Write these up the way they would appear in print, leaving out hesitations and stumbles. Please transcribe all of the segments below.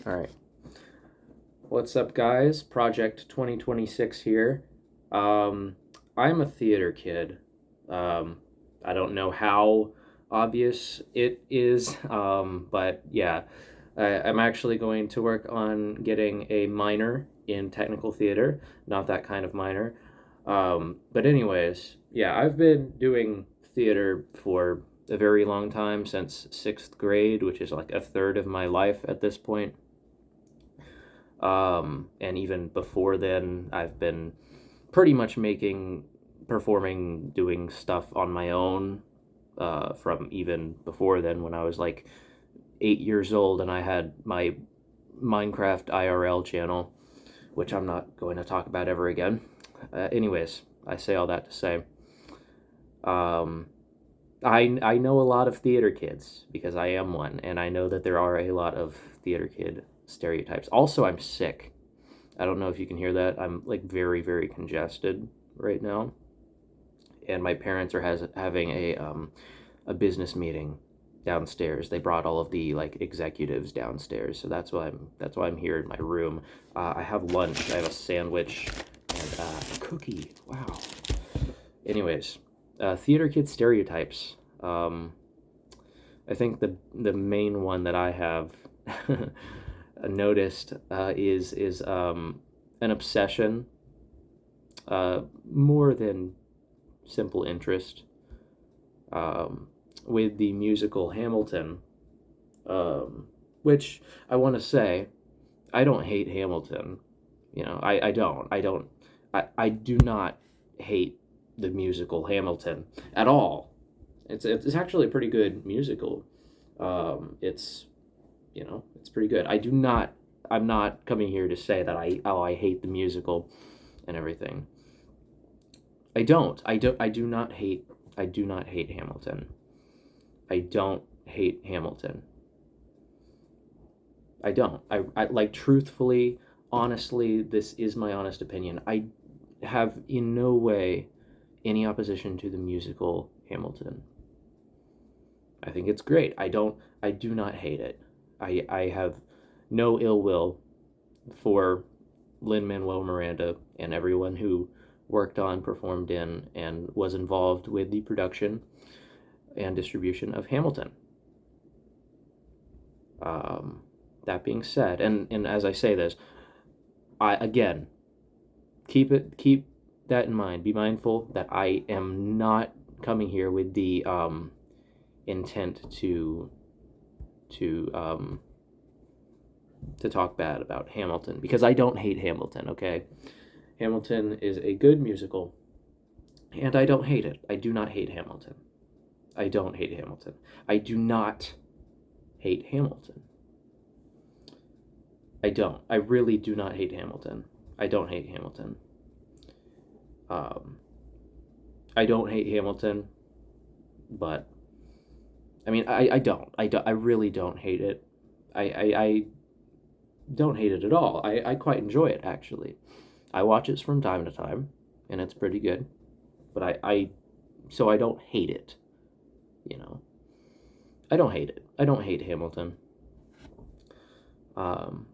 All right. What's up, guys? Project 2026 here. Um, I'm a theater kid. Um, I don't know how obvious it is, but yeah, I'm actually going to work on getting a minor in technical theater, not that kind of minor. But, anyways, yeah, I've been doing theater for a very long time, since sixth grade, which is like a third of my life at this point. And even before then, I've been pretty much performing, doing stuff on my own, from even before then, when I was like 8 years old and I had my Minecraft IRL channel, which I'm not going to talk about ever again. Anyways, I say all that to say, um, I know a lot of theater kids because I am one, and I know that there are a lot of theater kid stereotypes. Also, I'm sick. I don't know if you can hear that. I'm like very, very congested right now, and my parents are having a business meeting downstairs. They brought all of the like executives downstairs, so that's why I'm here in my room. I have lunch. I have a sandwich and a cookie. Wow. Anyways, theater kid stereotypes. I think the main one that I have noticed is an obsession, more than simple interest, um, with the musical Hamilton, which I want to say I don't hate Hamilton. I do not hate the musical Hamilton at all. It's actually a pretty good musical. It's it's pretty good. I'm not coming here to say that I hate the musical and everything. I do not hate. I do not hate Hamilton. I don't hate Hamilton. I don't. I like, truthfully, honestly, this is my honest opinion. I have in no way any opposition to the musical Hamilton. I think it's great. I do not hate it. I have no ill will for Lin-Manuel Miranda and everyone who worked on, performed in, and was involved with the production and distribution of Hamilton. Um, that being said, and as I say this, I again keep that in mind. Be mindful that I am not coming here with the intent to um, to talk bad about Hamilton, because I don't hate Hamilton. Okay, Hamilton is a good musical, and I don't hate it. I do not hate Hamilton. I don't hate Hamilton. I do not hate Hamilton. I don't. I really do not hate Hamilton. I don't hate Hamilton. Um, I don't hate Hamilton, but I mean, I don't. I don't. I really don't hate it. I don't hate it at all. I quite enjoy it, actually. I watch it from time to time, and it's pretty good. But so I don't hate it. You know, I don't hate it. I don't hate Hamilton. Um,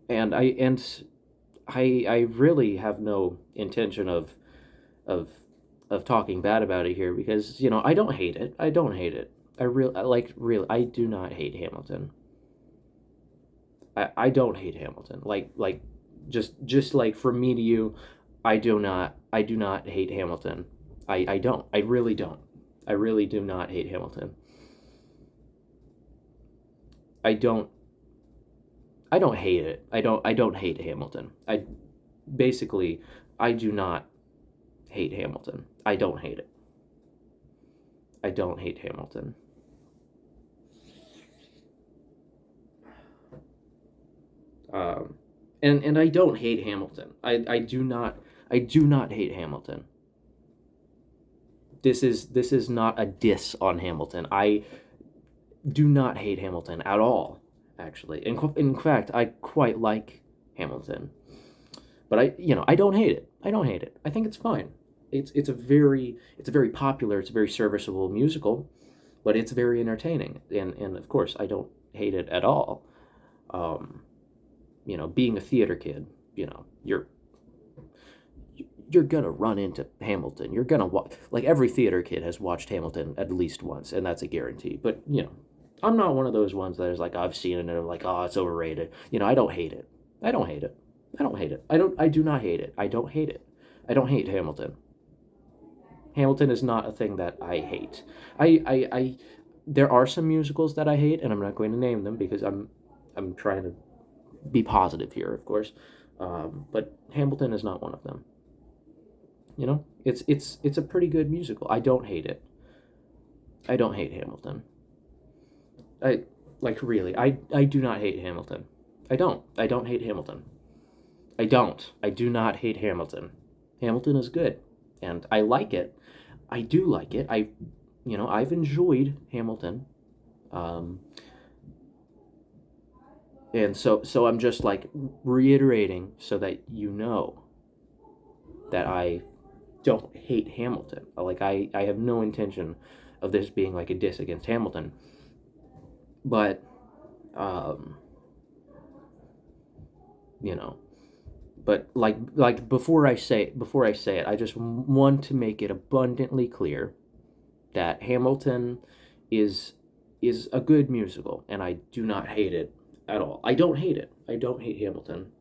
and I really have no intention of of talking bad about it here, because I don't hate it. I don't hate it. I do not hate Hamilton. I don't hate Hamilton. Like just like from me to you, I do not hate Hamilton. I don't. I really don't. I really do not hate Hamilton. I don't I don't hate it. I don't hate Hamilton. Basically I do not hate Hamilton. I don't hate it. I don't hate Hamilton. Um, and I don't hate Hamilton. I do not hate Hamilton. This is not a diss on Hamilton. I do not hate Hamilton at all. Actually, in fact, I quite like Hamilton. But I don't hate it. I don't hate it. I think it's fine. It's a very popular, it's a very serviceable musical, but it's very entertaining. And of course, I don't hate it at all. Um, being a theater kid, you're gonna run into Hamilton. You're gonna watch, like, every theater kid has watched Hamilton at least once, and that's a guarantee. But I'm not one of those ones that is like, I've seen it and I'm like, oh, it's overrated. I don't hate it. I don't hate it. I don't hate it. I do not hate it. I don't hate it. I don't hate Hamilton. Hamilton is not a thing that I hate. I there are some musicals that I hate, and I'm not going to name them because I'm trying to be positive here, of course. But Hamilton is not one of them. It's a pretty good musical. I don't hate it. I don't hate Hamilton. I like really. I do not hate Hamilton. I don't. I don't hate Hamilton. I don't. I do not hate Hamilton. Hamilton is good, and I like it. I do like it. I've enjoyed Hamilton. Um, and so I'm just like reiterating so that that I don't hate Hamilton. Like I have no intention of this being like a diss against Hamilton. But um, you know, but like before I say it, I just want to make it abundantly clear that Hamilton is is a good musical, and I do not hate it at all. I don't hate it. I don't hate Hamilton.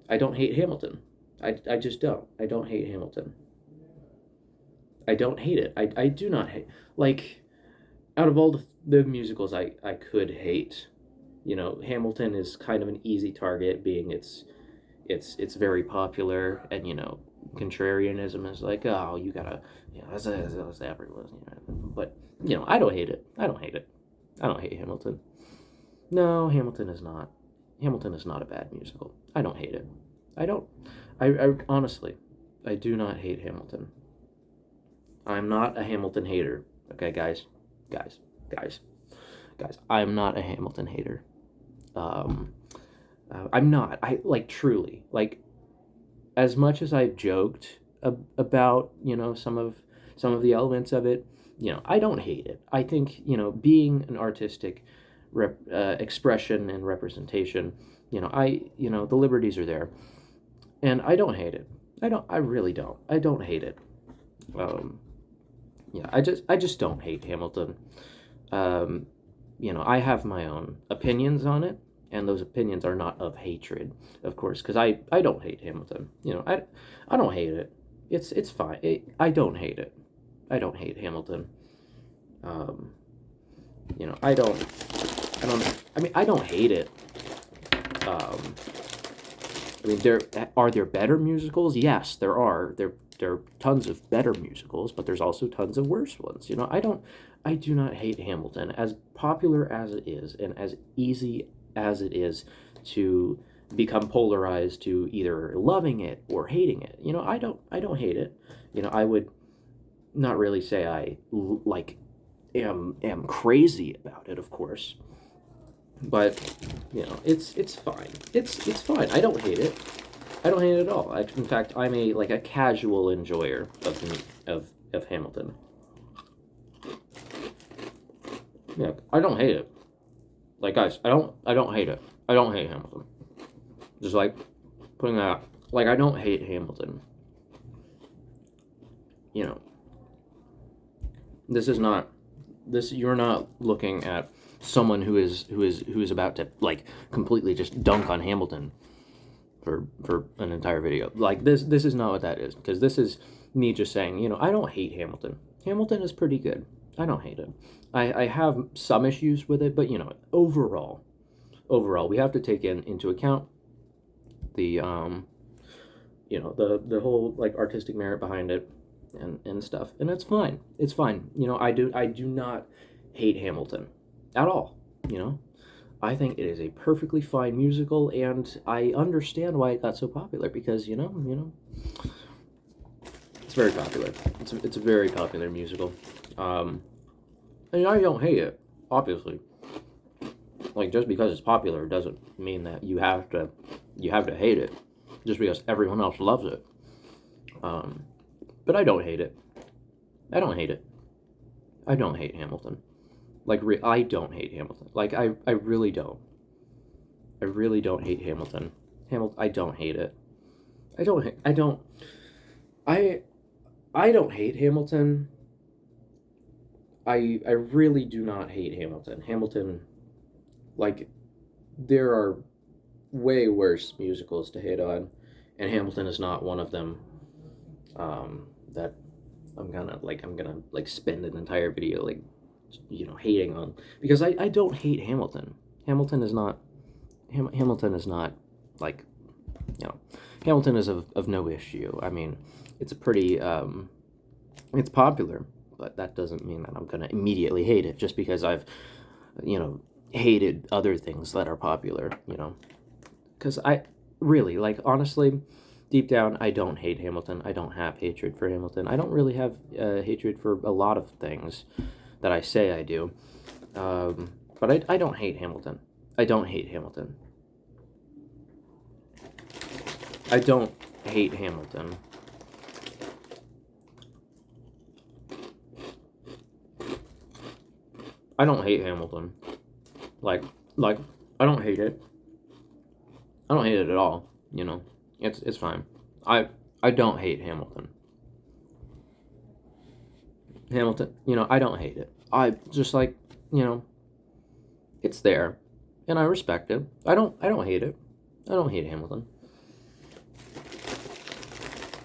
I don't hate Hamilton. I just don't. I don't hate Hamilton. I don't hate it. I do not hate. Like, out of all the musicals I could hate, Hamilton is kind of an easy target, being it's very popular, and contrarianism is like, oh, you gotta, that's everyone. But I don't hate it. I don't hate it. I don't hate Hamilton. No, Hamilton is not a bad musical. I don't hate it. I don't. I honestly, I do not hate Hamilton. I'm not a Hamilton hater. Okay, guys, guys, guys. I'm not a Hamilton hater. Um, I'm not. I like truly like, as much as I've joked about some of the elements of it. I don't hate it. I think being an artistic expression and representation, the liberties are there, and I don't hate it. I don't. I really don't. I don't hate it. Um, I just don't hate Hamilton. Um, I have my own opinions on it, and those opinions are not of hatred, of course, because I don't hate Hamilton. I don't hate it. It's fine. I don't hate it. I don't hate Hamilton. Um, I don't. I mean, I don't hate it. Um, I mean, there better musicals? Yes, there are. There are tons of better musicals, but there's also tons of worse ones. I do not hate Hamilton. As popular as it is, and as easy as it is to become polarized to either loving it or hating it. I don't hate it. I would not really say I like am crazy about it, of course. But it's fine. It's fine. I don't hate it. I don't hate it at all. In fact, I'm a casual enjoyer of Hamilton. Yeah, I don't hate it. Like, guys, I don't hate it. I don't hate Hamilton. Just like putting that out. Like, I don't hate Hamilton. You know, this is not this. You're not looking at someone who is about to like completely just dunk on Hamilton for an entire video. Like, this is not what that is, because this is me just saying, I don't hate Hamilton. Hamilton is pretty good. I don't hate it. I have some issues with it, but overall, we have to take into account the the whole like artistic merit behind it and stuff, and it's fine. It's fine. I do not hate Hamilton at all. I think it is a perfectly fine musical, and I understand why it got so popular, because it's very popular. It's a very popular musical. And I don't hate it, obviously. Like, just because it's popular doesn't mean that you have to hate it just because everyone else loves it. But I don't hate it. I don't hate it. I don't hate Hamilton. Like, I don't hate Hamilton. Like, I really don't. I really don't hate Hamilton. I don't hate it. I don't. I I don't hate Hamilton. I really do not hate Hamilton. Hamilton, like, there are way worse musicals to hate on, and Hamilton is not one of them. That I'm gonna like spend an entire video like hating on, because I don't hate Hamilton. Hamilton is not Hamilton is not like you know Hamilton is of no issue. I mean, it's a pretty it's popular, but that doesn't mean that I'm gonna immediately hate it just because I've hated other things that are popular. Because I really, like, honestly, deep down, I don't hate Hamilton. I don't have hatred for Hamilton. I don't really have hatred for a lot of things that I say I do. But I don't hate Hamilton. I don't hate Hamilton. I don't hate Hamilton. I don't hate Hamilton. Like, I don't hate it. I don't hate it at all. It's fine. I don't hate Hamilton. Hamilton, I don't hate it. I just like, it's there, and I respect it. I don't hate it. I don't hate Hamilton.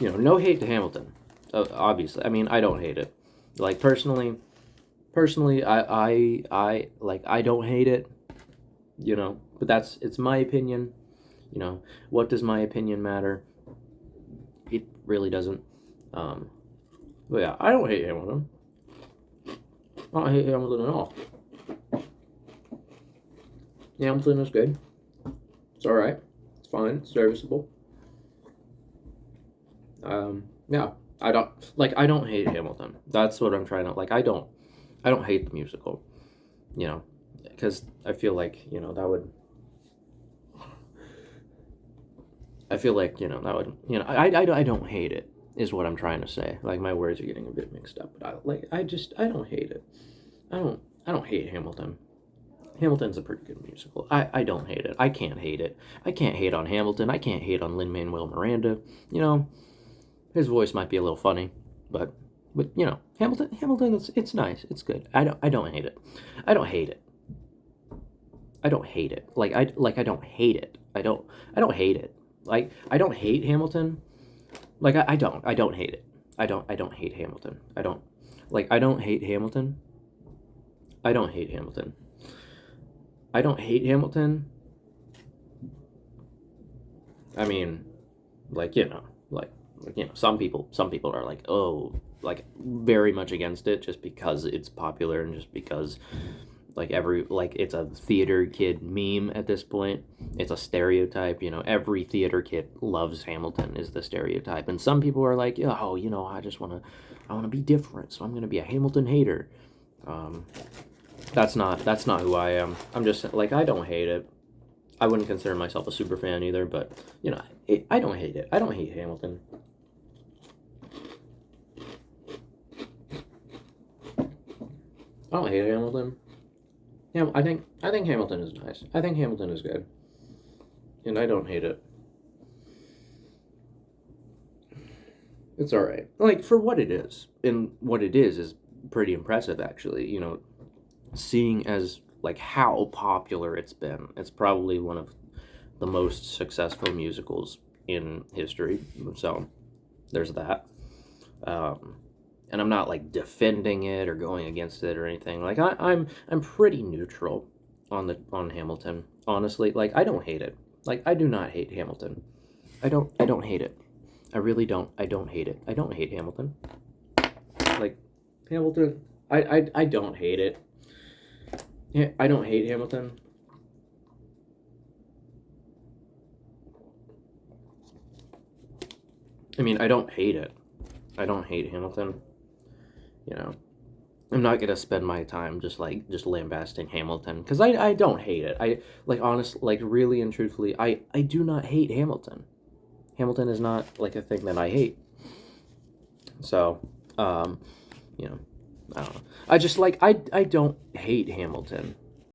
No hate to Hamilton. Obviously, I mean, I don't hate it. Like, personally, I don't hate it. But it's my opinion. What does my opinion matter? It really doesn't. But yeah, I don't hate Hamilton. I don't hate Hamilton at all. Hamilton is good. It's alright. It's fine. It's serviceable. Yeah. I don't hate Hamilton. That's what I'm trying to, like, I don't hate the musical. Because I feel like, that would, I don't hate it, is what I'm trying to say. Like, my words are getting a bit mixed up, but I don't hate it. I don't hate Hamilton. Hamilton's a pretty good musical. I don't hate it. I can't hate it. I can't hate on Hamilton. I can't hate on Lin-Manuel Miranda. His voice might be a little funny, but Hamilton, it's nice. It's good. I don't hate it. I don't hate it. I don't hate it. I don't hate it. I don't hate it. Like, I don't hate Hamilton. Like, I don't hate it. I don't hate Hamilton. I don't hate Hamilton. I don't hate Hamilton. I don't hate Hamilton. I mean, some people are like, oh, like, very much against it just because it's popular and just because it's a theater kid meme at this point. It's a stereotype, every theater kid loves Hamilton is the stereotype. And some people are like, oh, I want to be different, so I'm going to be a Hamilton hater. That's not who I am. I'm just like, I don't hate it. I wouldn't consider myself a super fan either, but I don't hate it. I don't hate Hamilton. I don't hate Hamilton. Yeah, I think Hamilton is nice. I think Hamilton is good, and I don't hate it. It's all right. Like, for what it is, and what it is pretty impressive, actually. Seeing as like how popular it's been. It's probably one of the most successful musicals in history. So there's that. And I'm not like defending it or going against it or anything. Like, I'm pretty neutral on Hamilton. Honestly, like, I don't hate it. Like, I do not hate Hamilton. I don't hate it. I really don't. I don't hate it. I don't hate Hamilton. Like, Hamilton, I don't hate it. Yeah, I don't hate Hamilton. I mean, I don't hate it. I don't hate Hamilton. I'm not gonna spend my time just lambasting Hamilton, because I don't hate it. I really and truthfully, I do not hate Hamilton. Hamilton is not like a thing that I hate. So, I don't know. I just like I don't hate Hamilton.